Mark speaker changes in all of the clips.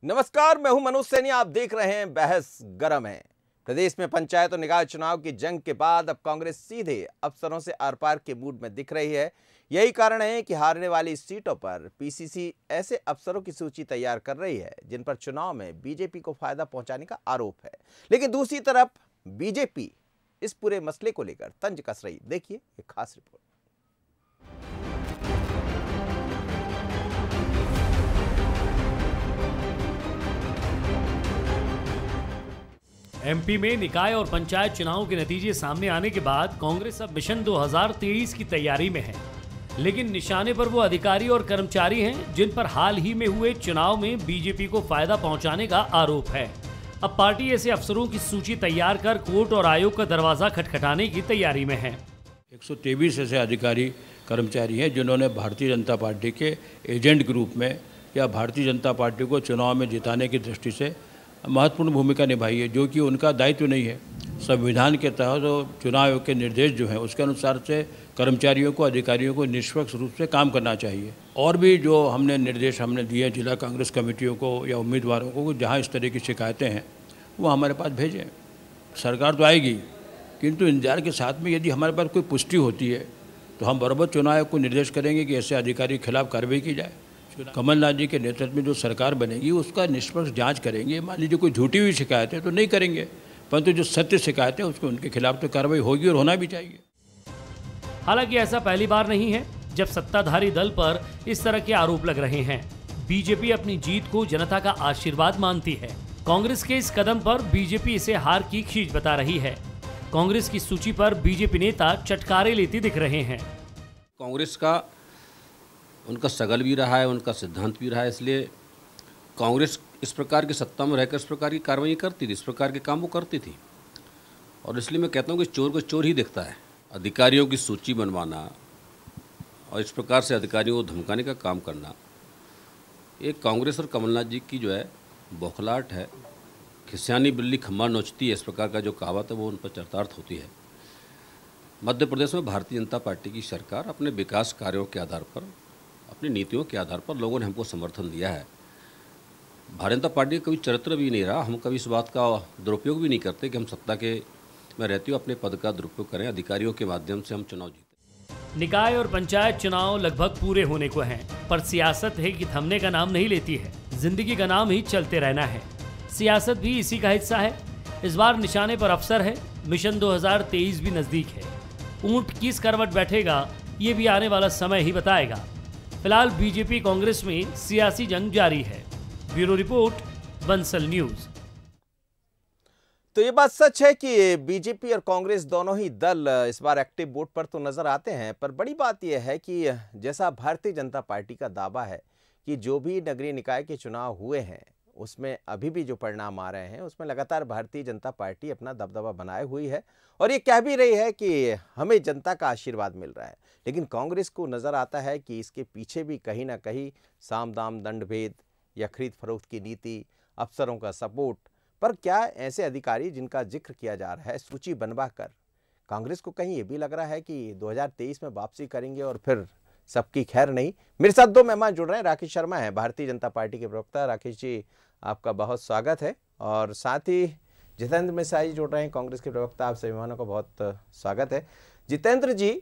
Speaker 1: नमस्कार, मैं हूं मनोज सैनी। आप देख रहे हैं बहस गरम है। प्रदेश में पंचायत और निकाय चुनाव की जंग के बाद अब कांग्रेस सीधे अफसरों से आर पार के मूड में दिख रही है। यही कारण है कि हारने वाली सीटों पर पीसीसी ऐसे अफसरों की सूची तैयार कर रही है जिन पर चुनाव में बीजेपी को फायदा पहुंचाने का आरोप है। लेकिन दूसरी तरफ बीजेपी इस पूरे मसले को लेकर तंज कस रही। देखिए एक खास रिपोर्ट।
Speaker 2: एमपी में निकाय और पंचायत चुनाव के नतीजे सामने आने के बाद कांग्रेस अब मिशन 2023 की तैयारी में है। लेकिन निशाने पर वो अधिकारी और कर्मचारी हैं जिन पर हाल ही में हुए चुनाव में बीजेपी को फायदा पहुंचाने का आरोप है। अब पार्टी ऐसे अफसरों की सूची तैयार कर कोर्ट और आयोग का दरवाजा खटखटाने की तैयारी में है।
Speaker 3: 123 ऐसे अधिकारी कर्मचारी हैं जिन्होंने भारतीय जनता पार्टी के एजेंट ग्रुप में या भारतीय जनता पार्टी को चुनाव में जिताने की दृष्टि से महत्वपूर्ण भूमिका निभाई है, जो कि उनका दायित्व नहीं है। संविधान के तहत चुनाव आयोग के निर्देश जो हैं उसके अनुसार से कर्मचारियों को, अधिकारियों को निष्पक्ष रूप से काम करना चाहिए। और भी जो हमने निर्देश दिए जिला कांग्रेस कमेटियों को या उम्मीदवारों को, जहाँ इस तरह की शिकायतें हैं वो हमारे पास भेजें। सरकार तो आएगी, किंतु इंतजार के साथ में यदि हमारे पास कोई पुष्टि होती है तो हम बराबर चुनाव आयोग को निर्देश करेंगे कि ऐसे अधिकारी के खिलाफ कार्रवाई की जाए। कमलनाथ जी के नेतृत्व में जो सरकार बनेगी उसका निष्पक्ष जांच करेंगे। मान लीजिए कोई झूठी हुई शिकायत है तो नहीं करेंगे, परंतु जो सत्य शिकायत है उसको उनके खिलाफ तो कार्रवाई होगी और होना भी चाहिए।
Speaker 2: हालांकि ऐसा पहली बार नहीं है जब सत्ताधारी दल पर इस तरह के आरोप लग रहे हैं। बीजेपी अपनी जीत को जनता का आशीर्वाद मानती है। कांग्रेस के इस कदम पर बीजेपी इसे हार की खींच बता रही है। कांग्रेस की सूची पर बीजेपी नेता चटकारे लेते दिख रहे हैं।
Speaker 4: कांग्रेस का उनका सगल भी रहा है, उनका सिद्धांत भी रहा है, इसलिए कांग्रेस इस प्रकार की सत्ता में रहकर इस प्रकार की कार्रवाई करती थी, इस प्रकार के काम वो करती थी। और इसलिए मैं कहता हूँ कि चोर को चोर ही दिखता है। अधिकारियों की सूची बनवाना और इस प्रकार से अधिकारियों को धमकाने का काम करना, ये कांग्रेस और कमलनाथ जी की जो है बौखलाहट है। खिसियानी बिल्ली खम्मा नोचती है, इस प्रकार का जो कहावत है वो उन पर चरितार्थ होती है। मध्य प्रदेश में भारतीय जनता पार्टी की सरकार अपने विकास कार्यों के आधार पर, अपनी नीतियों के आधार पर लोगों ने हमको समर्थन दिया है। भारतीय जनता पार्टी का कभी चरित्र भी नहीं रहा। हम कभी इस बात का दुरुपयोग भी नहीं करते कि हम सत्ता के में रहते हुए अपने पद का दुरुपयोग करें। अधिकारियों के माध्यम से हम चुनाव जीते।
Speaker 2: निकाय और पंचायत चुनाव लगभग पूरे होने को हैं, पर सियासत है कि थमने का नाम नहीं लेती है। जिंदगी का नाम ही चलते रहना है। सियासत भी इसी का हिस्सा है। इस बार निशाने पर अफसर है। मिशन 2023 भी नजदीक है। ऊंट किस करवट बैठेगा ये भी आने वाला समय ही बताएगा। फिलहाल बीजेपी कांग्रेस में सियासी जंग जारी है। Bureau report, Bansal news.
Speaker 1: तो ये बात सच है कि बीजेपी और कांग्रेस दोनों ही दल इस बार एक्टिव बोर्ड पर तो नजर आते हैं, पर बड़ी बात यह है कि जैसा भारतीय जनता पार्टी का दावा है कि जो भी नगरीय निकाय के चुनाव हुए हैं उसमें अभी भी जो परिणाम आ रहे हैं उसमें लगातार भारतीय जनता पार्टी अपना दबदबा बनाए हुई है और ये कह भी रही है कि हमें जनता का आशीर्वाद मिल रहा है। लेकिन कांग्रेस को नज़र आता है कि इसके पीछे भी कहीं ना कहीं साम दाम दंड भेद या खरीद फरोख्त की नीति, अफसरों का सपोर्ट। पर क्या ऐसे अधिकारी जिनका जिक्र किया जा रहा है सूची बनवा कर कांग्रेस को कहीं ये भी लग रहा है कि 2023 में वापसी करेंगे और फिर सबकी खैर नहीं? मेरे साथ दो मेहमान जुड़ रहे हैं। राकेश शर्मा है भारतीय जनता पार्टी के प्रवक्ता। राकेश जी, आपका बहुत स्वागत है। और साथ ही जितेंद्र मिश्रा जी जुड़ रहे हैं कांग्रेस के प्रवक्ता। आप सभी मेहमानों का बहुत स्वागत है। जितेंद्र जी,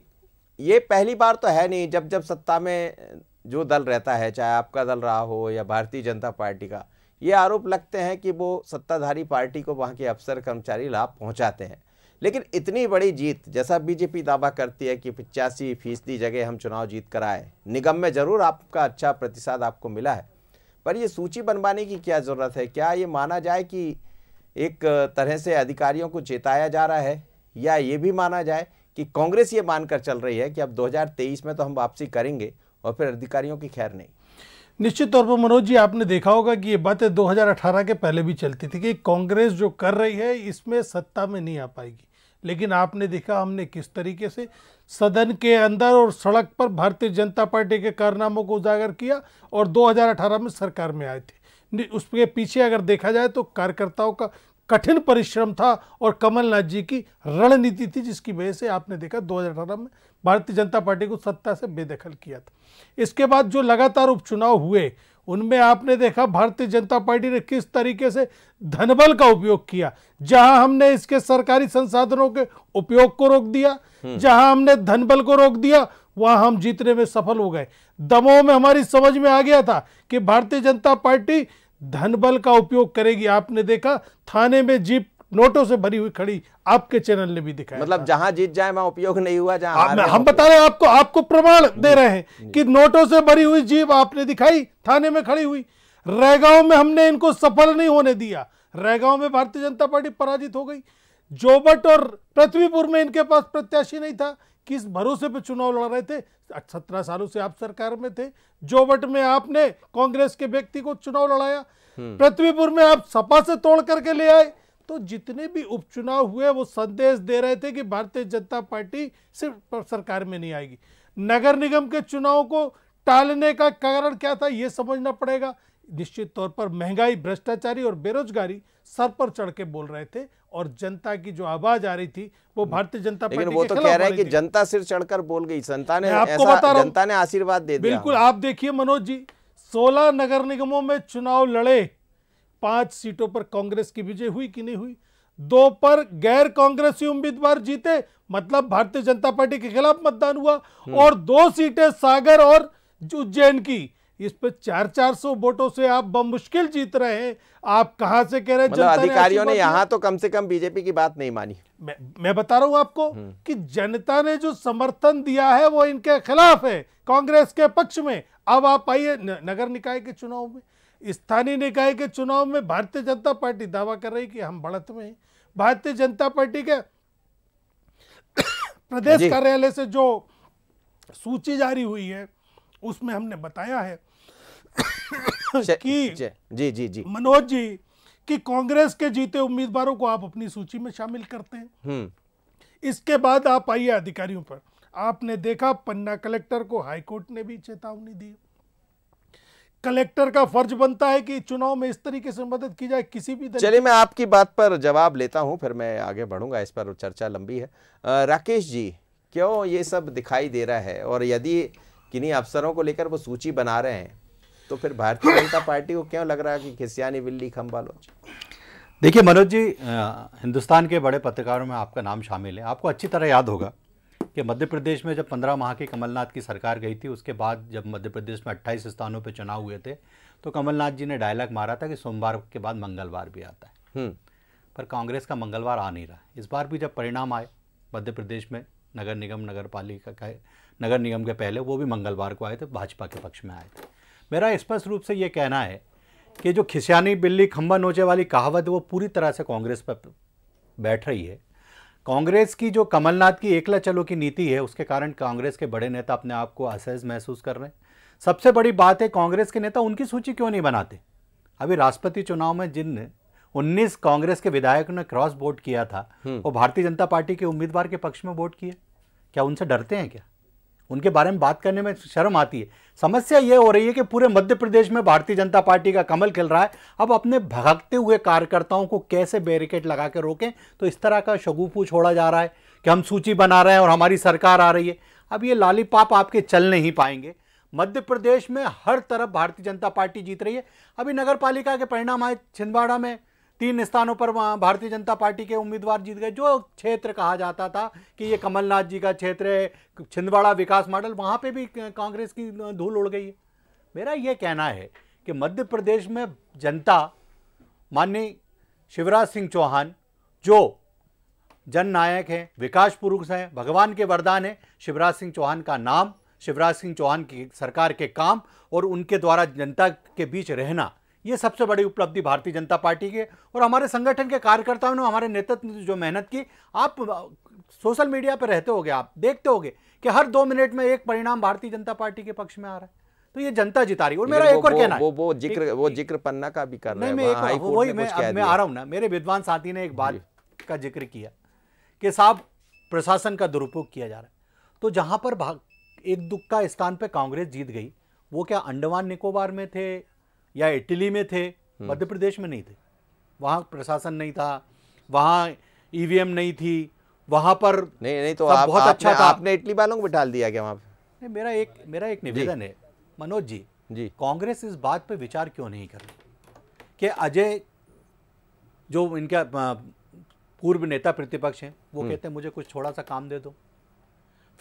Speaker 1: ये पहली बार तो है नहीं जब सत्ता में जो दल रहता है, चाहे आपका दल रहा हो या भारतीय जनता पार्टी का, ये आरोप लगते हैं कि वो सत्ताधारी पार्टी को वहाँ के अफसर कर्मचारी लाभ पहुँचाते हैं। लेकिन इतनी बड़ी जीत, जैसा बीजेपी दावा करती है कि 85% जगह हम चुनाव जीत कर आए, निगम में जरूर आपका अच्छा प्रतिशत आपको मिला है, पर ये सूची बनवाने की क्या ज़रूरत है? क्या ये माना जाए कि एक तरह से अधिकारियों को चेताया जा रहा है, या ये भी माना जाए कि कांग्रेस ये मानकर चल रही है कि अब 2023 में तो हम वापसी करेंगे और फिर अधिकारियों की खैर नहीं?
Speaker 5: निश्चित तौर पर मनोज जी, आपने देखा होगा कि ये बातें 2018 के पहले भी चलती थी कि कांग्रेस जो कर रही है इसमें सत्ता में नहीं आ पाएगी। लेकिन आपने देखा हमने किस तरीके से सदन के अंदर और सड़क पर भारतीय जनता पार्टी के कारनामों को उजागर किया और 2018 में सरकार में आए थे। उसके पीछे अगर देखा जाए तो कार्यकर्ताओं का कठिन परिश्रम था और कमलनाथ जी की रणनीति थी, जिसकी वजह से आपने देखा 2018 में भारतीय जनता पार्टी को सत्ता से बेदखल किया था। इसके बाद जो लगातार उपचुनाव हुए उनमें आपने देखा भारतीय जनता पार्टी ने किस तरीके से धनबल का उपयोग किया। जहां हमने इसके सरकारी संसाधनों के उपयोग को रोक दिया, जहां हमने धनबल को रोक दिया, वहां हम जीतने में सफल हो गए। दमोह में हमारी समझ में आ गया था कि भारतीय जनता पार्टी धनबल का उपयोग करेगी। आपने देखा थाने में जीप नोटों से भरी हुई खड़ी, आपके चैनल ने भी दिखाया।
Speaker 1: मतलब जहां जीत जाए वहां उपयोग नहीं हुआ, जहां
Speaker 5: हम बता रहे हैं आपको प्रमाण दे रहे हैं कि नोटों से भरी हुई जीप आपने दिखाई थाने में खड़ी हुई। रैगांव में हमने इनको सफल नहीं होने दिया, रैगांव में भारतीय जनता पार्टी पराजित हो गई। जोबट और पृथ्वीपुर में इनके पास प्रत्याशी नहीं था, किस भरोसे पे चुनाव लड़ रहे थे? 17 सालों से आप सरकार में थे। जोबट में आपने कांग्रेस के व्यक्ति को चुनाव लड़ाया, पृथ्वीपुर में आप सपा से तोड़ करके ले आए। तो जितने भी उपचुनाव हुए वो संदेश दे रहे थे कि भारतीय जनता पार्टी सिर्फ सरकार में नहीं आएगी। नगर निगम के चुनाव को टालने का कारण क्या था ये समझना पड़ेगा। निश्चित तौर पर महंगाई, भ्रष्टाचारी और बेरोजगारी सर पर चढ़ के बोल रहे थे और जनता की जो आवाज आ रही थी वो भारतीय जनता पार्टी के खिलाफ।
Speaker 1: लेकिन वो तो कह रहे हैं कि जनता सिर चढ़कर बोल गई, जनता ने आशीर्वाद दे दिया।
Speaker 5: बिल्कुल, आप देखिए मनोज जी, 16 नगर निगमों में चुनाव लड़े, 5 सीटों पर कांग्रेस की विजय हुई कि नहीं हुई? 2 पर गैर कांग्रेसी उम्मीदवार जीते, मतलब भारतीय जनता पार्टी के खिलाफ मतदान हुआ। और 2 सीटें सागर और उज्जैन की, इस पे 400 वोटों से आप बमुश्किल जीत रहे हैं। आप कहां से कह रहे हैं?
Speaker 1: मतलब अधिकारियों ने यहां तो कम से कम बीजेपी की बात नहीं मानी।
Speaker 5: मैं बता रहा हूं आपको कि जनता ने जो समर्थन दिया है वो इनके खिलाफ है, कांग्रेस के पक्ष में। अब आप आइए नगर निकाय के चुनाव में, स्थानीय निकाय के चुनाव में भारतीय जनता पार्टी दावा कर रही कि हम बढ़त में हैं। भारतीय जनता पार्टी के प्रदेश कार्यालय से जो सूची जारी हुई है उसमें हमने बताया है कि
Speaker 1: जी
Speaker 5: मनोज जी कि कांग्रेस के जीते उम्मीदवारों को आप अपनी सूची में शामिल करते हैं। इसके बाद आप आइए अधिकारियों पर। आपने देखा पन्ना कलेक्टर को हाईकोर्ट ने भी चेतावनी दी। कलेक्टर का फर्ज बनता है कि चुनाव में इस तरीके से मदद की जाए किसी भी।
Speaker 1: चलिए, मैं आपकी बात पर जवाब लेता हूं, फिर मैं आगे बढ़ूंगा, इस पर चर्चा लंबी है। राकेश जी, क्यों ये सब दिखाई दे रहा है? और यदि किन्हीं अफसरों को लेकर वो सूची बना रहे हैं तो फिर भारतीय जनता पार्टी को क्यों लग रहा है कि खिसियानी बिल्ली खंबालोच?
Speaker 6: देखिए मनोज जी, हिंदुस्तान के बड़े पत्रकारों में आपका नाम शामिल है। आपको अच्छी तरह याद होगा कि मध्य प्रदेश में जब 15 माह की कमलनाथ की सरकार गई थी, उसके बाद जब मध्य प्रदेश में 28 स्थानों पर चुनाव हुए थे तो कमलनाथ जी ने डायलॉग मारा था कि सोमवार के बाद मंगलवार भी आता है। पर कांग्रेस का मंगलवार आ नहीं रहा। इस बार भी जब परिणाम आए मध्य प्रदेश में नगर निगम, नगर पालिका का, नगर निगम के पहले वो भी मंगलवार को आए थे, भाजपा के पक्ष में आए थे। मेरा स्पष्ट रूप से ये कहना है कि जो खिसियानी बिल्ली खंबा नोचे वाली कहावत है वो पूरी तरह से कांग्रेस पर बैठ रही है। कांग्रेस की जो कमलनाथ की एकला चलो की नीति है उसके कारण कांग्रेस के बड़े नेता अपने आप को असहज महसूस कर रहे हैं। सबसे बड़ी बात है, कांग्रेस के नेता उनकी सूची क्यों नहीं बनाते? अभी राष्ट्रपति चुनाव में जिन 19 कांग्रेस के विधायकों ने क्रॉस वोट किया था वो भारतीय जनता पार्टी के उम्मीदवार के पक्ष में वोट किए। क्या उनसे डरते हैं? क्या उनके बारे में बात करने में शर्म आती है? समस्या ये हो रही है कि पूरे मध्य प्रदेश में भारतीय जनता पार्टी का कमल खिल रहा है। अब अपने भगते हुए कार्यकर्ताओं को कैसे बैरिकेड लगा के रोकें? तो इस तरह का शगुफू छोड़ा जा रहा है कि हम सूची बना रहे हैं और हमारी सरकार आ रही है। अब ये लॉलीपॉप आपके चल नहीं पाएंगे। मध्य प्रदेश में हर तरफ भारतीय जनता पार्टी जीत रही है। अभी नगर पालिका के परिणाम आए, छिंदवाड़ा में 3 स्थानों पर भारतीय जनता पार्टी के उम्मीदवार जीत गए। जो क्षेत्र कहा जाता था कि ये कमलनाथ जी का क्षेत्र है, छिंदवाड़ा विकास मॉडल, वहाँ पे भी कांग्रेस की धूल उड़ गई है। मेरा ये कहना है कि मध्य प्रदेश में जनता माननीय शिवराज सिंह चौहान जो जननायक हैं, विकास पुरुष हैं, भगवान के वरदान हैं, शिवराज सिंह चौहान का नाम, शिवराज सिंह चौहान की सरकार के काम और उनके द्वारा जनता के बीच रहना, ये सबसे बड़ी उपलब्धि भारतीय जनता पार्टी के और हमारे संगठन के कार्यकर्ताओं ने, हमारे नेतृत्व ने जो मेहनत की। आप सोशल मीडिया पर रहते होगे, आप देखते होगे कि हर 2 मिनट में एक परिणाम भारतीय जनता पार्टी के पक्ष में आ रहा है। तो ये जनता जिता रही है। और मेरा एक और कहना है,
Speaker 1: वो जिक्र पन्ना का भी कर रहे हैं।
Speaker 5: मैं आ रहा हूं ना, मेरे विद्वान साथी ने एक बात का जिक्र किया कि साहब प्रशासन का दुरुपयोग किया जा रहा है। तो जहां पर एक दुक्का स्थान पर कांग्रेस जीत गई, वो क्या अंडमान निकोबार में थे या इटली में थे? मध्य प्रदेश में नहीं थे। वहां प्रशासन नहीं था, वहां ईवीएम नहीं थी, वहां पर
Speaker 1: नहीं तो बहुत अच्छा था। आपने इटली वालों को बिठा दिया क्या वहां पे?
Speaker 6: मेरा एक निवेदन है मनोज जी,
Speaker 1: जी।
Speaker 6: कांग्रेस इस बात पे विचार क्यों नहीं कर रही कि अजय जो इनका पूर्व नेता प्रतिपक्ष हैं वो कहते हैं मुझे कुछ थोड़ा सा काम दे दो।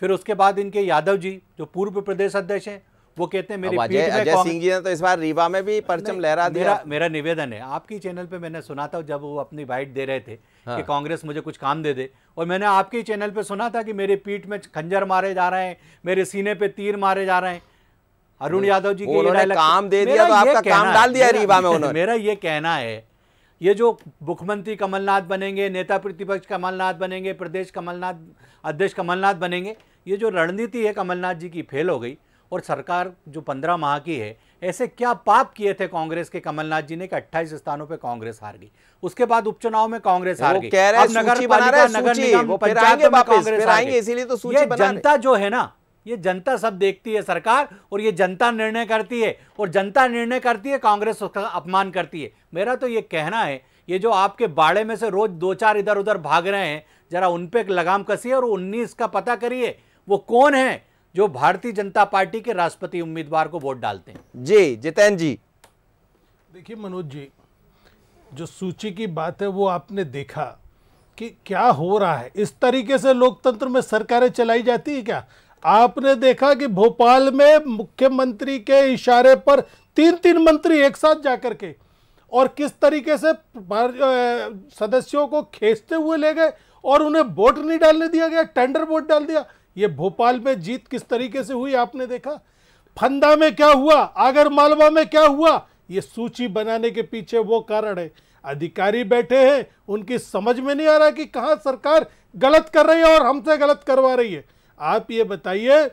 Speaker 6: फिर उसके बाद इनके यादव जी जो पूर्व प्रदेश अध्यक्ष हैं वो कहते हैं मेरी पीठ में
Speaker 1: अजय सिंह जी ने तो इस बार रीवा में भी परचम लहरा दिया।
Speaker 6: मेरा निवेदन है, आपकी चैनल पे मैंने सुना था जब वो अपनी बाइट दे रहे थे कि कांग्रेस मुझे कुछ काम दे दे, और मैंने आपके चैनल पे सुना था कि मेरी पीठ में खंजर मारे जा रहे हैं, मेरे सीने पे तीर मारे जा रहे हैं। अरुण यादव जी के
Speaker 1: काम दे दिया तो आपका काम डाल दिया रीवा में उन्होंने।
Speaker 6: मेरा ये कहना है, ये जो मुख्यमंत्री कमलनाथ बनेंगे, नेता प्रतिपक्ष कमलनाथ बनेंगे, प्रदेश कमलनाथ अध्यक्ष कमलनाथ बनेंगे, ये जो रणनीति है कमलनाथ जी की फेल हो गई। और सरकार जो 15 माह की है, ऐसे क्या पाप किए थे कांग्रेस के कमलनाथ जी ने कि 28 स्थानों पे कांग्रेस हार गई, उसके बाद उपचुनाव में कांग्रेस हार गई, अब नगर पालिका नगर निगम पंचायत में कांग्रेस हार गई।
Speaker 1: इसीलिए तो सूची बना
Speaker 6: जनता जो है ना, ये जनता सब देखती है सरकार, और ये जनता निर्णय करती है, और जनता निर्णय करती है, कांग्रेस उसका अपमान करती है। मेरा तो ये कहना है, ये जो आपके बाड़े में से रोज 2-4 इधर उधर भाग रहे हैं, जरा उन पे लगाम कसिए और 19 का पता करिए वो कौन है जो भारतीय जनता पार्टी के राष्ट्रपति उम्मीदवार को वोट डालते हैं।
Speaker 1: जी जितेंद्र जी,
Speaker 5: देखिए मनोज जी, जो सूची की बात है वो आपने देखा कि क्या हो रहा है। इस तरीके से लोकतंत्र में सरकारें चलाई जाती है क्या? आपने देखा कि भोपाल में मुख्यमंत्री के इशारे पर 3-3 मंत्री एक साथ जाकर के और किस तरीके से सदस्यों को खींचते हुए ले गए और उन्हें वोट नहीं डालने दिया गया, टेंडर वोट डाल दिया। ये भोपाल में जीत किस तरीके से हुई आपने देखा। फंदा में क्या हुआ, आगर मालवा में क्या हुआ, ये सूची बनाने के पीछे वो कारण है। अधिकारी बैठे हैं, उनकी समझ में नहीं आ रहा कि कहां सरकार गलत कर रही है और हमसे गलत करवा रही है। आप ये बताइए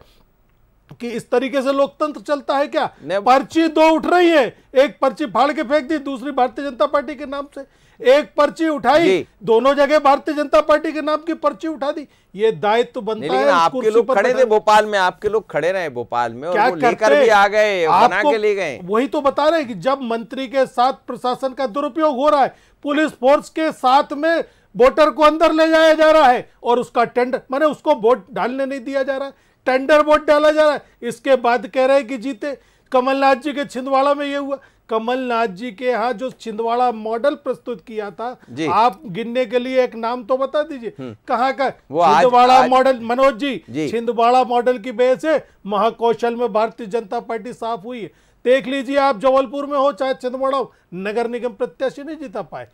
Speaker 5: कि इस तरीके से लोकतंत्र चलता है क्या? पर्ची 2 उठ रही है, एक पर्ची फाड़ के फेंक दी, दूसरी भारतीय जनता पार्टी के नाम से, एक पर्ची उठाई, दोनों जगह भारतीय जनता पार्टी के नाम की पर्ची उठा दी। ये दायित्व बनता है।
Speaker 1: आपके लोग खड़े थे भोपाल में, आपके लोग खड़े रहे भोपाल में और वो लेकर भी आ गए, बना के ले गए।
Speaker 5: वही तो बता रहे हैं कि जब मंत्री के साथ प्रशासन का दुरुपयोग हो रहा है, पुलिस फोर्स के साथ में वोटर को अंदर ले जाया जा रहा है और उसका टेंडर, माने उसको वोट डालने नहीं दिया जा रहा है, टेंडर वोट डाला जा रहा है। इसके बाद कह रहे हैं कि जीते। कमलनाथ जी के छिंदवाड़ा में ये हुआ। कमलनाथ जी के यहाँ जो छिंदवाड़ा मॉडल प्रस्तुत किया था, आप गिनने के लिए एक नाम तो बता दीजिए कहाँ का छिंदवाड़ा मॉडल। मनोज जी, छिंदवाड़ा मॉडल की वजह से महाकौशल में भारतीय जनता पार्टी साफ हुई है। देख लीजिए, आप जबलपुर में हो चाहे छिंदवाड़ा हो, नगर निगम प्रत्याशी नहीं जीता पाए।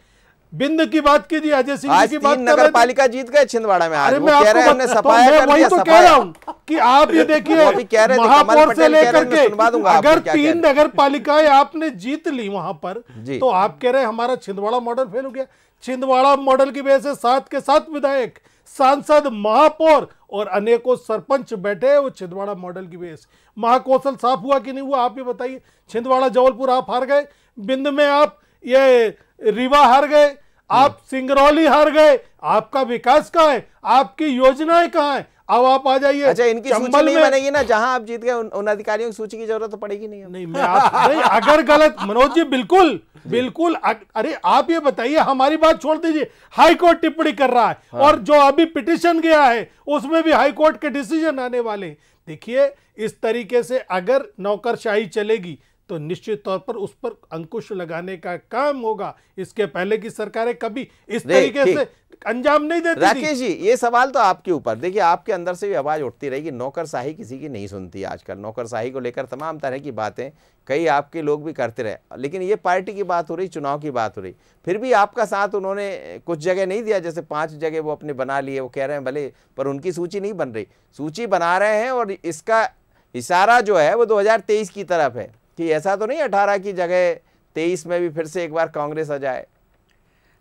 Speaker 5: बिंद की बात कीजिए, अजय सिंह जी की बात,
Speaker 1: नगर पालिका जीत गए छिंदवाड़ा में। आज वो कह रहे हैं हमने सफाया कर
Speaker 5: दिया। तो कह रहा हूं कि आप ये देखिए, महापौर से लेकर के अगर 3 नगर पालिकाएं आपने जीत ली वहां पर, तो आप कह रहे हैं हमारा छिंदवाड़ा मॉडल फेल हो गया। छिंदवाड़ा मॉडल की वजह से 7 के 7 विधायक, सांसद, महापौर और अनेकों सरपंच बैठे वो छिंदवाड़ा मॉडल की वजह से। महाकौशल साफ हुआ कि नहीं हुआ, आप ये बताइए। छिंदवाड़ा जबलपुर आप हार गए, बिंद में आप ये रीवा हार गए, आप सिंगरौली हार गए। आपका विकास कहाँ है, आपकी योजनाएं कहाँ है? अब आप आ जाइए।
Speaker 1: अच्छा, इनकी सूची नहीं बनेगी ना, जहां आप जीत गए उन अधिकारियों की सूची की जरूरत तो पड़ेगी नहीं।
Speaker 5: नहीं, मैं आप नहीं, अगर गलत, मनोज जी बिल्कुल बिल्कुल। अरे आप ये बताइए, हमारी बात छोड़ दीजिए, हाई कोर्ट टिप्पणी कर रहा है और जो अभी पिटिशन गया है उसमें भी हाई कोर्ट के डिसीजन आने वाले हैं। देखिए, इस तरीके से अगर नौकरशाही चलेगी तो निश्चित तौर पर उस पर अंकुश लगाने का काम होगा। इसके पहले की सरकारें कभी इस तरीके से अंजाम नहीं देती।
Speaker 1: राकेश जी, ये सवाल तो आपके ऊपर, देखिए आपके अंदर से भी आवाज उठती रहेगी, नौकरशाही किसी की नहीं सुनती आजकल। नौकरशाही को लेकर तमाम तरह की बातें कई आपके लोग भी करते रहे, लेकिन ये पार्टी की बात हो रही, चुनाव की बात हो रही, फिर भी आपका साथ उन्होंने कुछ जगह नहीं दिया। जैसे 5 जगह वो अपने बना लिए, वो कह रहे हैं भले, पर उनकी सूची नहीं बन रही। सूची बना रहे हैं और इसका इशारा जो है वो 2023 की तरफ है कि ऐसा तो नहीं 18 की जगह 23 में भी फिर से एक बार कांग्रेस आ जाए।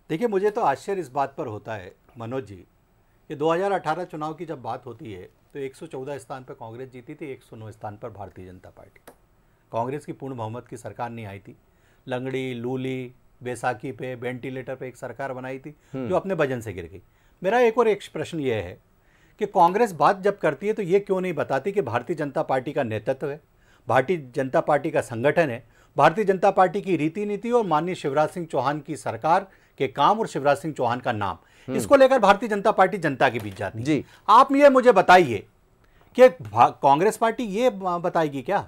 Speaker 6: देखिए, मुझे तो आश्चर्य इस बात पर होता है मनोज जी कि 2018 चुनाव की जब बात होती है तो 114 स्थान पर कांग्रेस जीती थी, 109 स्थान पर भारतीय जनता पार्टी। कांग्रेस की पूर्ण बहुमत की सरकार नहीं आई थी। लंगड़ी, लूली, बैसाखी पे, वेंटिलेटर पे एक सरकार बनाई थी जो अपने वजन से गिर गई। मेरा एक प्रश्न ये है कि कांग्रेस बात जब करती है तो ये क्यों नहीं बताती कि भारतीय जनता पार्टी का नेतृत्व है, भारतीय जनता पार्टी का संगठन है, भारतीय जनता पार्टी की रीति नीति और माननीय शिवराज सिंह चौहान की सरकार के काम और शिवराज सिंह चौहान का नाम, इसको लेकर भारतीय जनता पार्टी जनता के बीच जाती है। आप ये मुझे बताइए कि कांग्रेस पार्टी ये बताएगी क्या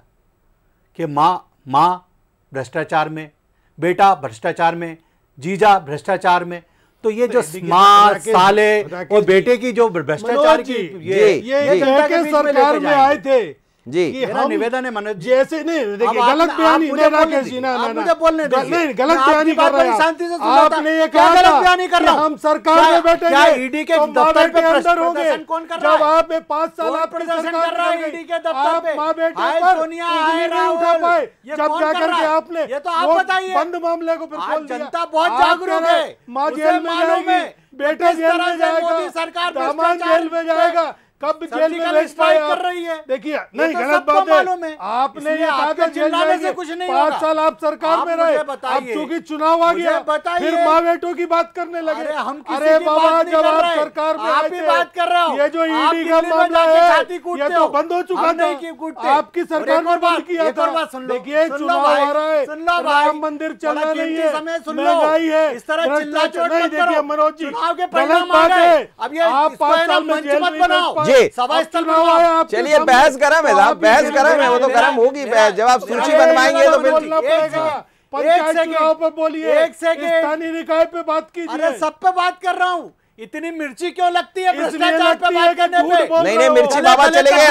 Speaker 6: कि माँ भ्रष्टाचार में, बेटा भ्रष्टाचार में, जीजा भ्रष्टाचार में, तो ये जो माँ, साले और बेटे की जो भ्रष्टाचार की
Speaker 5: ये सरकार में आए थे
Speaker 1: जी,
Speaker 5: मेरा निवेदन है मनोज जी, जैसे नहीं देखिए गलत बयानी नहीं राकेश जी, ना मुझे बोलने दीजिए, नहीं गलत बयानी कर रहे हैं शांति से। आपने ये कहा गलत बयानी कर रहा हूं, हम सरकार में बैठे हैं, ईडी के दफ्तर पे अंदर होंगे जब आप 5 साल आप प्रदर्शन कर रहे हैं ईडी के दफ्तर पे, मां बेटे पर सोनिया नहीं उठा पाए, जब जाकर के आपने ये तो आप बताइए बंद मामले को फिर खोल दिया। जनता बहुत जागरूक है, मां जेल में जाएगी, बेटा जेल में जाएगा, मोदी सरकार दामाद जेल में जाएगा, कब जेल में स्ट्राइक कर रही है। देखिए नहीं गलत बात है, आपने ये कहा था जेल जाने कुछ नहीं, 5 साल आप सरकार में रहे, अब चूंकि चुनाव आ गया फिर माँ बेटों की बात करने लगे। अरे बाबा जब आप सरकार में आए थे, ये जो ईडी का मामला है ये तो बंद हो चुका था, आपकी सरकार में बंद किया था। देखिए चुनाव आ रहा है, राम मंदिर चलना नहीं है, महंगाई है, इस तरह चिल्ला चोट नहीं। देखिए मनोज जी गलत बात है, आप 5 साल में जेल में बनाओ सभा स्थल में।
Speaker 1: चलिए बहस गरम है साहब, बहस गरम है, वो तो गरम होगी बहस, जब आप सूची बनवाएंगे तो फिर
Speaker 5: पंचायत चुनाव पर बोलिए, एक सेकंड स्थानीय निकाय पे बात कीजिए। अरे सब पे बात कर रहा हूँ, इतनी मिर्ची क्यों लगती है भ्रष्टाचार पे बात करने पे?
Speaker 1: नहीं मिर्ची बाबा चले गए,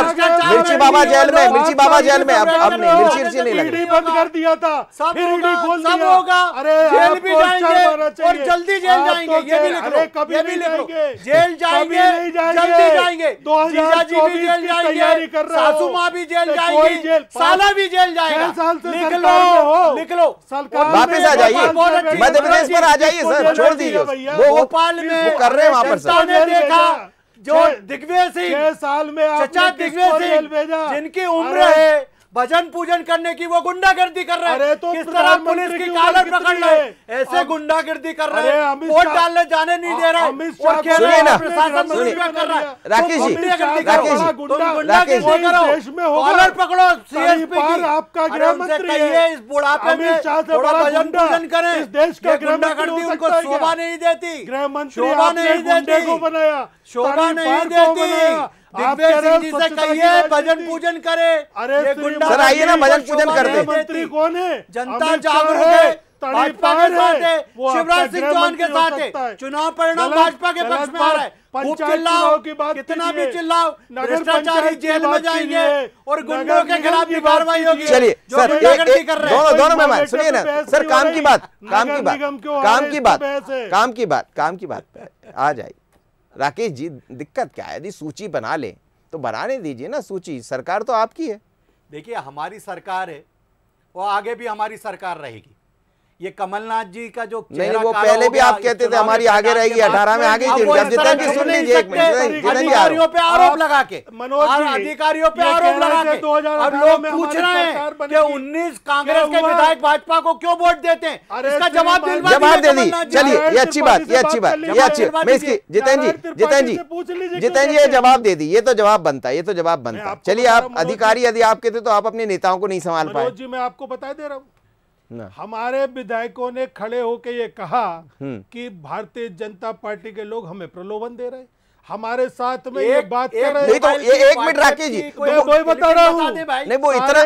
Speaker 1: मिर्ची बाबा जेल में, मिर्ची बाबा जेल में, अब नहीं मिर्ची नहीं लगी,
Speaker 5: बंद कर दिया था, फिर ईडी खोल दिया। सब होगा, अरे जेल भी जाएंगे और जल्दी जेल जाएंगे, ये भी लिख लो, ये भी लिख लो, जेल जाएंगे, जल्दी जाएंगे, 2024 भी जेल जाएंगे, सासू माँ भी जेल जाएंगे, साला भी जेल जाएगा, लिख लो,
Speaker 1: वापिस आ जाइए, मध्य प्रदेश पर आ जाइए सर, छोड़ दीजिए वो
Speaker 5: भोपाल में
Speaker 1: वहां पर
Speaker 5: ने देखा जो दिग्विजय सिंह 6 साल में चचा दिग्विजय सिंह जिनकी उम्र है भजन पूजन करने की, वो गुंडागर्दी कर रहे हैं। तो किस तरह पुलिस की कॉलर पकड़ रहे हैं, ऐसे गुंडागर्दी कर रहे हैं, वोट डालने जाने नहीं दे रहे,
Speaker 1: सुनिए ना, राकेश जी
Speaker 5: कॉलर पकड़ो, सीएसपी की आपका गृह मंत्री है, इस बुढ़ापे में थोड़ा भजन पूजन करें, इस देश का गुंडागर्दी उनको शोभा नहीं देती, गृह मंत्री शोभा नहीं देती को बनाया, शोभा नहीं देती। दिग्विजय सिंह जी से कहिए भजन पूजन करे। अरे
Speaker 1: सर आइए ना भजन पूजन करते।
Speaker 5: मंत्री कौन है? जनता जागरूक है, भाजपा के साथ है, शिवराज सिंह चौहान के साथ है, चुनाव परिणाम भाजपा के पक्ष में आ रहा है। चिल्लाओ की बात, कितना भी चिल्लाओ, भ्रष्टाचारी जेल में जाएंगे और गुंडों के खिलाफ भी कार्रवाई होगी।
Speaker 1: चलिए सर दोनों मेहमान सुनिए ना सर, काम की बात आ जाए। राकेश जी दिक्कत क्या है? यदि सूची बना लें तो बनाने दीजिए ना सूची, सरकार तो आपकी है।
Speaker 7: देखिए हमारी सरकार है, वो आगे भी हमारी सरकार रहेगी। ये कमलनाथ जी का जो
Speaker 1: नहीं वो पहले भी आप कहते थे हमारी आगे रहेगी, 18 में आगे थी। जब जितेंद्र जी सुन लीजिए एक मिनट,
Speaker 7: अधिकारियों पे आरोप लगा के, अधिकारियों पे आरोप लगा के अब लोग पूछ रहे हैं कि 19 कांग्रेस के विधायक भाजपा को क्यों वोट देते हैं, इसका जवाब
Speaker 1: दे दी। चलिए ये अच्छी बात, मैं इसकी जितेंद्र जी ये जवाब दे दी, ये तो जवाब बनता है। चलिए आप अधिकारी यदि आप कहते तो आप अपने नेताओं को नहीं संभाल पाए।
Speaker 5: जी मैं आपको बता दे रहा हूँ, हमारे विधायकों ने खड़े होकर ये कहा कि भारतीय जनता पार्टी के लोग हमें प्रलोभन दे रहे हैं, हमारे साथ में ये बात कर रहे हैं।
Speaker 1: तो एक मिनट राकेश जी,
Speaker 5: कोई बता रहा हूँ
Speaker 1: नहीं वो इतना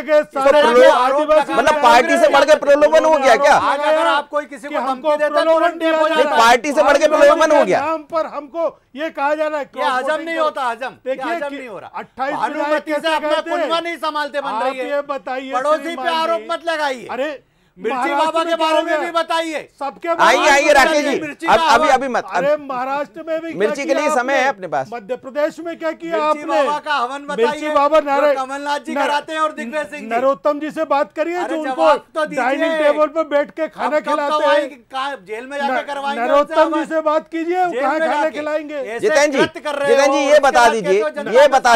Speaker 1: मतलब पार्टी से बढ़ के प्रलोभन हो गया क्या?
Speaker 7: अगर आप कोई किसी को धमकी देते हैं
Speaker 1: पार्टी से बढ़ के प्रलोभन हो गया।
Speaker 5: नाम पर हमको ये कहा जा रहा है
Speaker 7: कि हजम नहीं होता, हजम नहीं हो रहा। 28 से अपना कुनबा नहीं संभालते बन रही है।
Speaker 5: ये बताइए
Speaker 7: पड़ोसी पे आरोप मत लगाइए।
Speaker 5: अरे
Speaker 7: मिर्ची बाबा के बारे में भी बताइए।
Speaker 5: सबके
Speaker 1: आइए राकेश जी, अभी मत।
Speaker 5: अरे महाराष्ट्र में भी
Speaker 1: मिर्ची के लिए समय है अपने पास।
Speaker 5: मध्य प्रदेश में क्या किया आपने?
Speaker 7: बाबा का हवन बताइए,
Speaker 5: बाबा
Speaker 7: कमलनाथ जी कराते हैं और दिग्विजय सिंह
Speaker 5: नरोत्तम जी से बात करिए जो उनको डाइनिंग टेबल पर बैठ के खाना खिलाते हैं,
Speaker 7: जेल में जाकर करवाएंगे।
Speaker 5: नरोत्तम जी से बात कीजिए, कहाँ खाना खिलाएंगे?
Speaker 1: जितेंद्र जी ये बता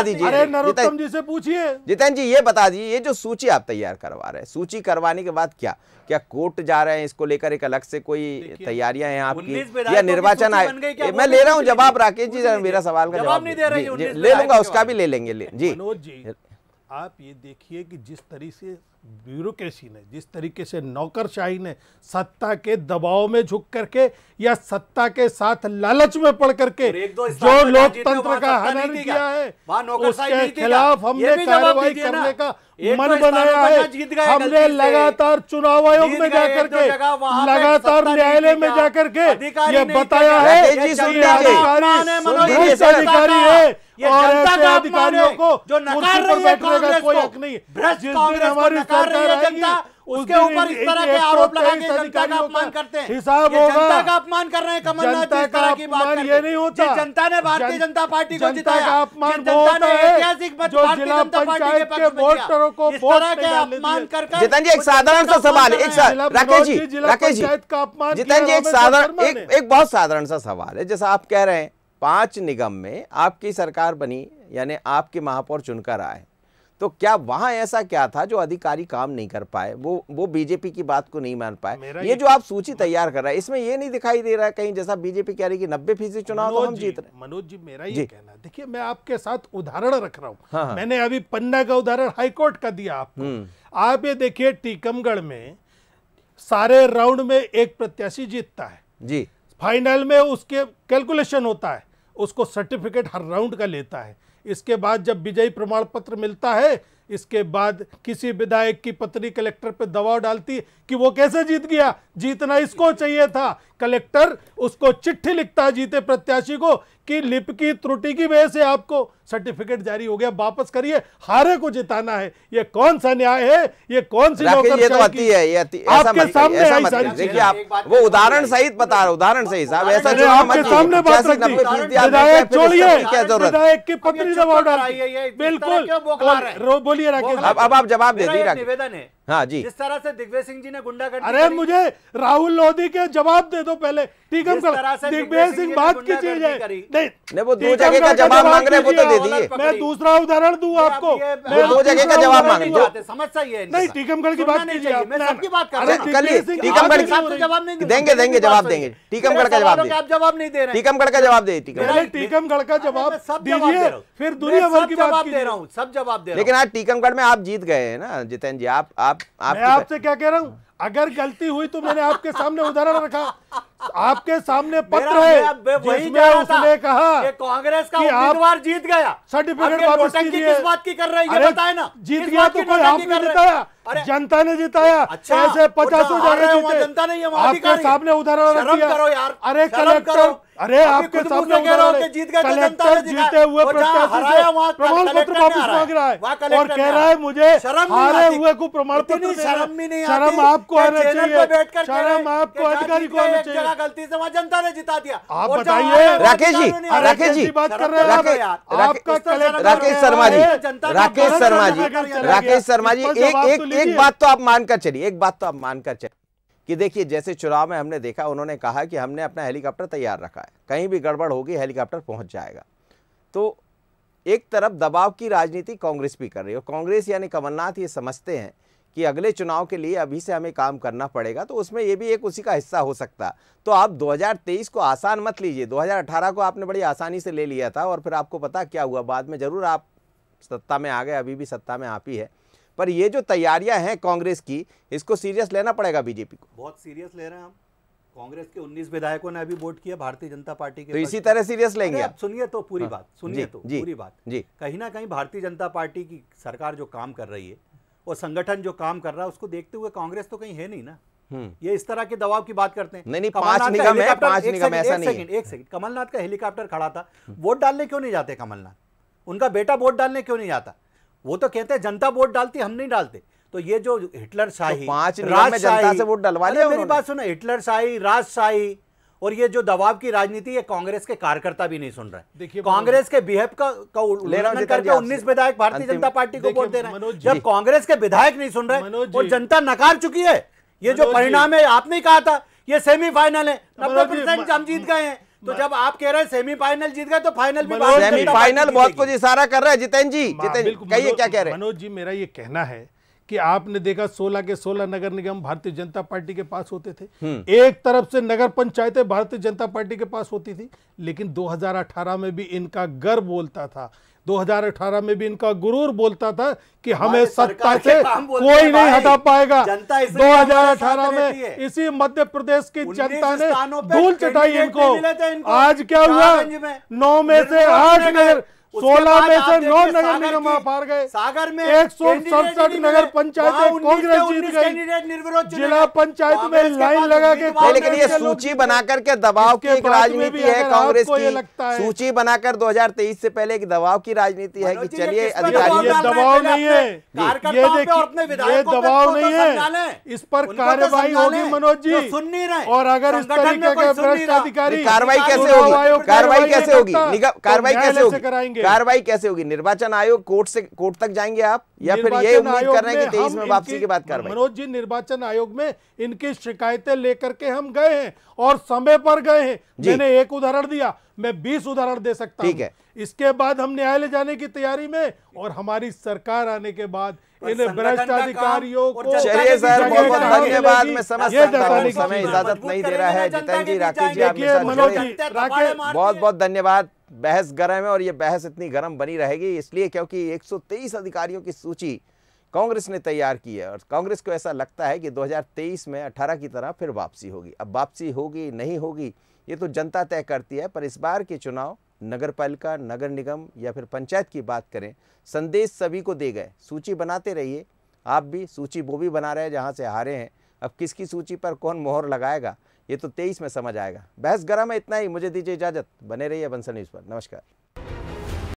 Speaker 1: दीजिए,
Speaker 5: अरे नरोत्तम जी से पूछिए।
Speaker 1: जितेंद्र जी ये बता दीजिए, ये जो सूची आप तैयार करवा रहे हैं, सूची करवाने के बाद क्या कोर्ट जा रहे हैं इसको लेकर, एक अलग से कोई तैयारियां हैं आपकी या निर्वाचन आयोग? मैं ले रहा हूं जवाब राकेश जी, मेरा सवाल का जवाब
Speaker 7: नहीं दे रहे,
Speaker 1: ले लूंगा, उसका भी ले लेंगे जी।
Speaker 5: मनोज जी आप ये देखिए कि जिस तरीके से ब्यूरोक्रेसी ने, जिस तरीके से नौकरशाही ने सत्ता के दबाव में झुक करके या सत्ता के साथ लालच में पड़ करके जो लोकतंत्र का हनन किया है, उसके खिलाफ हमने कार्रवाई करने का मन बनाया है। हमने लगातार चुनाव आयोग में जाकर के, लगातार न्यायालय में जाकर के ये बताया है कि अधिकारी है और ऐसे अधिकारियों को
Speaker 7: जो नकार रही है कांग्रेस
Speaker 5: कोई हक नहीं।
Speaker 7: जिस दिन हमारी सरकार आएगी उसके ऊपर इस तरह के आरोप लगा के जनता का अपमान करते हैं।
Speaker 5: हिसाब होगा,
Speaker 7: जनता का अपमान कर रहे हैं कमलनाथ जी, इस तरह की बात
Speaker 5: ये नहीं होता।
Speaker 7: जनता ने भारतीय जनता पार्टी को जिताया,
Speaker 5: अपमान
Speaker 7: जनता ने ऐतिहासिक मत
Speaker 5: जो
Speaker 7: भारतीय
Speaker 5: जिला
Speaker 7: जनता पार्टी के
Speaker 5: पंचायत के वोटरों को
Speaker 7: इस तरह के अपमान कर
Speaker 1: जितन जी एक साधारण सा सवाल, राकेश जी जितन जी एक साधारण एक बहुत साधारण सा सवाल है। जैसा आप कह रहे हैं 5 निगम में आपकी सरकार बनी, यानी आपके महापौर चुनकर आए, तो क्या वहां ऐसा क्या था जो अधिकारी काम नहीं कर पाए, वो बीजेपी की बात को नहीं मान पाए? ये जो आप सूची तैयार कर रहे हैं इसमें ये नहीं दिखाई दे रहा है कहीं जैसा बीजेपी कह रही कि 90% चुनाव तो हम जीत रहे।
Speaker 5: मनोज जी मेरा ये कहना, देखिए मैं आपके साथ उदाहरण रख रहा हूँ। हाँ। मैंने अभी पन्ना का उदाहरण हाईकोर्ट का दिया आपको। आप ये देखिए टीकमगढ़ में सारे राउंड में एक प्रत्याशी जीतता है
Speaker 1: जी,
Speaker 5: फाइनल में उसके कैलकुलेशन होता है, उसको सर्टिफिकेट हर राउंड का लेता है। इसके बाद जब विजयी प्रमाण पत्र मिलता है, इसके बाद किसी विधायक की पत्नी कलेक्टर पे दबाव डालती है कि वो कैसे जीत गया, जीतना इसको चाहिए था। कलेक्टर उसको चिट्ठी लिखता है जीते प्रत्याशी को कि लिप की त्रुटि की वजह से आपको सर्टिफिकेट जारी हो गया, वापस करिए, हारे को जिताना है। ये कौन सा न्याय है? ये कौन सी
Speaker 1: नौकरशाही है? ये
Speaker 5: आपके सामने
Speaker 1: देखिए, आप वो उदाहरण सहित बता रहे, उदाहरण सही साहब, ऐसा
Speaker 5: आपके सामने बात रखी। विधायक छोड़िए, विधायक की पत्नी दबाव डाल, बिल्कुल बोलिए राकेश।
Speaker 1: अब आप जवाब दे दीजिए।
Speaker 7: निवेदन है
Speaker 1: हाँ जी,
Speaker 7: जिस तरह से दिग्विजय सिंह जी ने गुंडागर्दी,
Speaker 5: अरे मुझे राहुल लोधी के जवाब दे दो पहले। टीकमगढ़ दिग्विजय सिंह बात की चीज है,
Speaker 1: नहीं वो 2 जगह का जवाब मांग रहे हैं, वो तो दे दीजिए।
Speaker 5: मैं दूसरा उदाहरण दूं आपको,
Speaker 1: वो 2 जगह का जवाब मांग रहे हैं।
Speaker 7: समस्या ये है,
Speaker 5: नहीं टीकमगढ़ की बात कीजिए,
Speaker 7: मैं सबकी बात कर रहा हूं।
Speaker 1: टीकमगढ़ की
Speaker 7: जवाब नहीं
Speaker 1: देंगे, जवाब देंगे। टीकमगढ़ का जवाब
Speaker 7: आप जवाब नहीं दे रहे,
Speaker 1: टीकमगढ़ का जवाब दे,
Speaker 5: टीकमगढ़ का जवाब दीजिए, फिर दुनिया भर की बात
Speaker 7: दे रहा हूँ, सब जवाब दे रहा हूं।
Speaker 1: लेकिन आज टीकमगढ़ में आप जीत गए हैं ना जितेंद्र जी। आप
Speaker 5: आपसे क्या कह रहा हूँ, अगर गलती हुई तो मैंने आपके सामने उदाहरण रखा, आपके सामने पत्र है जिसमें उसने कहा
Speaker 7: कि कांग्रेस का उम्मीदवार जीत गया,
Speaker 5: सर्टिफिकेट वापस कीजिए।
Speaker 7: किस बात की कर रहे हैं ये बताएं ना।
Speaker 5: जीत गया तो कोई आपने जिताया, जनता ने जिताया। ऐसे 50 जगह जीते,
Speaker 7: जनता ने
Speaker 5: आपके सामने उदाहरण रख दिया। अरे कलेक्टर, अरे आपके सामने कलेक्टर जीते हुए प्रत्याशी से प्रमाण पत्र वापस मांग रहा है और कह रहा है मुझे हारे हुए को प्रमाण पत्र। शर्म आपको आना चाहिए, शर्म आपको अधिकारी को आना चाहिए।
Speaker 7: गलती से वहां जनता ने जिता दिया।
Speaker 5: आप बताइए
Speaker 1: राकेश जी
Speaker 5: बात कर रहे हैं आपका
Speaker 1: राकेश शर्मा जी, एक बात तो आप मानकर चलिए, कि देखिए जैसे चुनाव में हमने देखा, उन्होंने कहा कि हमने अपना हेलीकॉप्टर तैयार रखा है, कहीं भी गड़बड़ होगी हेलीकॉप्टर पहुंच जाएगा। तो एक तरफ दबाव की राजनीति कांग्रेस भी कर रही है, और कांग्रेस यानी कमलनाथ ये समझते हैं कि अगले चुनाव के लिए अभी से हमें काम करना पड़ेगा, तो उसमें ये भी एक उसी का हिस्सा हो सकता। तो आप 2023 को आसान मत लीजिए, 2018 को आपने बड़ी आसानी से ले लिया था और फिर आपको पता क्या हुआ बाद में। जरूर आप सत्ता में आ गए, अभी भी सत्ता में आप ही है, पर ये जो तैयारियां हैं कांग्रेस की, इसको सीरियस लेना पड़ेगा बीजेपी को।
Speaker 7: बहुत सीरियस ले रहे हैं हम। कांग्रेस के 19 विधायकों ने अभी वोट किया भारतीय जनता पार्टी के,
Speaker 1: तो इसी तरह सीरियस लेंगे आप।
Speaker 7: सुनिए तो पूरी बात, सुनिए तो पूरी बात
Speaker 1: जी।
Speaker 7: कहीं ना कहीं भारतीय जनता पार्टी की सरकार जो काम कर रही है और संगठन जो काम कर रहा है, उसको देखते हुए कांग्रेस तो कहीं है नहीं ना। ये इस तरह के दबाव की बात करते हैं।
Speaker 1: नहीं 5 निगम है, 5 निगम ऐसा नहीं है।
Speaker 7: एक सेकंड, कमलनाथ का हेलीकॉप्टर खड़ा था, वोट डालने क्यों नहीं जाते कमलनाथ? उनका बेटा वोट डालने क्यों नहीं जाता? वो तो कहते हैं जनता वोट डालती, हम नहीं डालते। तो ये जो हिटलर शाही,
Speaker 1: तो 5 निगम में जनता से वोट डलवा लिया।
Speaker 7: मेरी बात सुनो, हिटलर शाही, राजशाही और ये जो दबाव की राजनीति, ये कांग्रेस के कार्यकर्ता भी नहीं सुन रहे। देखिए कांग्रेस के बिहेव का उल्लंघन करके 19 विधायक भारतीय जनता पार्टी को वोट दे रहे हैं। जब कांग्रेस के विधायक नहीं सुन रहे और जनता नकार चुकी है, ये जो परिणाम है, आपने कहा था ये सेमीफाइनल है, 90% हम जीत गए हैं। तो जब आप कह रहे हैं सेमीफाइनल जीत गए, तो फाइनल भी
Speaker 1: सेमीफाइनल बहुत कुछ इशारा कर रहा है जितेंद्र जी। कहिए क्या कह रहे हैं
Speaker 5: मनोज जी? मेरा ये कहना है कि आपने देखा 16 के 16 नगर निगम भारतीय जनता पार्टी के पास होते थे, एक तरफ से नगर पंचायतें भारतीय जनता पार्टी के पास होती थी, लेकिन 2018 में भी इनका गर्व बोलता था, 2018 में भी इनका गुरूर बोलता था कि हमें सत्ता से कोई नहीं हटा पाएगा। 2018 में इसी मध्य प्रदेश की जनता ने धूल चटाई इनको। आज क्या हुआ? 9 में से 8 नगर, 16 में से 9 नगर निगम आप हार गए।
Speaker 7: सागर में
Speaker 5: 167 नगर पंचायतें कांग्रेस जीत गई। जिला पंचायत में लाइन लगा के,
Speaker 1: लेकिन ये सूची बनाकर के दबाव की एक राजनीति है कांग्रेस की। सूची बनाकर 2023 से पहले एक दबाव की राजनीति है कि चलिए अधिकारी।
Speaker 5: ये दबाव नहीं है, ये दबाव नहीं है, इस पर कार्रवाई होगी मनोज जी।
Speaker 7: सुन नहीं रहे।
Speaker 5: और अगर इस तरीके के भ्रष्ट अधिकारी,
Speaker 1: कार्रवाई कैसे होगी? कार्रवाई कैसे होगी? कार्रवाई कैसे होगी?
Speaker 5: कराएंगे?
Speaker 1: कार्रवाई कैसे होगी? निर्वाचन आयोग कोर्ट तक जाएंगे आप, या फिर ये उम्मीद कर रहे हैं कि 23 में वापसी के बाद कार्रवाई?
Speaker 5: मनोज जी, निर्वाचन आयोग में इनकी शिकायतें लेकर के हम गए हैं और समय पर गए हैं। मैंने एक उदाहरण दिया, मैं 20 उदाहरण दे सकता हूं।
Speaker 1: ठीक है।
Speaker 5: इसके बाद हम न्यायालय जाने की तैयारी में, और हमारी सरकार आने के बाद इन भ्रष्ट अधिकारियों को।
Speaker 1: चलिए सर, बहुत बहुत धन्यवाद। मैं समझ सकता हूं समय इजाजत नहीं दे रहा है। जितेंद्र जी, राकेश जी, आपने बहुत बहुत धन्यवाद। बहस गर्म है और ये बहस इतनी गर्म बनी रहेगी इसलिए क्योंकि 123 अधिकारियों की सूची कांग्रेस ने तैयार की है और कांग्रेस को ऐसा लगता है कि 2023 में 18 की तरह फिर वापसी होगी। अब वापसी होगी नहीं होगी ये तो जनता तय करती है, पर इस बार के चुनाव नगर पालिका, नगर निगम या फिर पंचायत की बात करें, संदेश सभी को दे गए। सूची बनाते रहिए, आप भी सूची वो भी बना रहे हैं जहाँ से हारे हैं। अब किसकी सूची पर कौन मोहर लगाएगा ये तो 23 में समझ आएगा। बहस गर्म है, इतना ही। मुझे दीजिए इजाजत, बने रहिए बंसल न्यूज़ पर। नमस्कार।